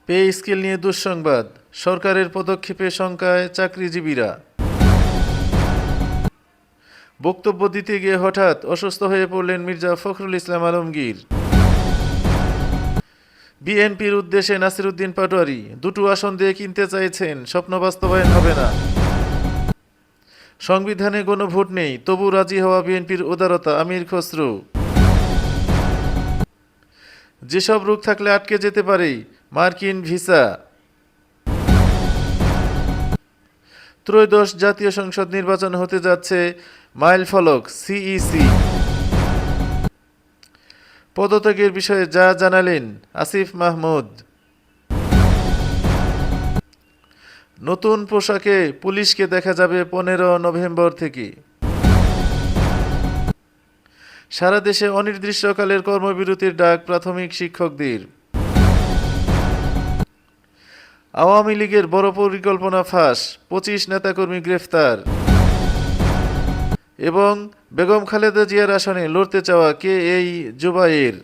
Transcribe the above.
Pay scale নিয়ে দুঃসংবাদ, সরকারের পদক্ষেপে শঙ্কায় চাকরিজীবীরা। বক্তব্য দিতে গিয়ে হঠাৎ অসুস্থ হয়ে পড়লেন মির্জা ফখরুল ইসলাম আলমগীর। বিএনপির উদ্দেশ্যে নাসিরউদ্দিন পাটোয়ারি, দুটো আসন দিয়ে কিনতে চাইছেন, স্বপ্ন বাস্তবায়ন হবে না। সংবিধানে গণভোট নেই, তবু রাজি হওয়া বিএনপির উদারতা, আমির খসরু। যেসব রোগ থাকলে আটকে যেতে পারে, মার্কিন ভিসা। ত্রয়োদশ জাতীয় সংসদ নির্বাচন হতে যাচ্ছে, মাইলফলক সিইসি। পদত্যাগের বিষয়ে যা জানালেন আসিফ মাহমুদ। নতুন পোশাকে পুলিশকে দেখা যাবে 15 নভেম্বর থেকে। সারা দেশে অনির্দিষ্টকালের কর্মবিরতির ডাক প্রাথমিক শিক্ষকদের। আওয়ামী লীগের বড় পরিকল্পনা ফাঁস, 25 নেতাকর্মী গ্রেফতার। এবং বেগম খালেদা জিয়ার আসনে লড়তে চাওয়া কে এই জুবায়ের।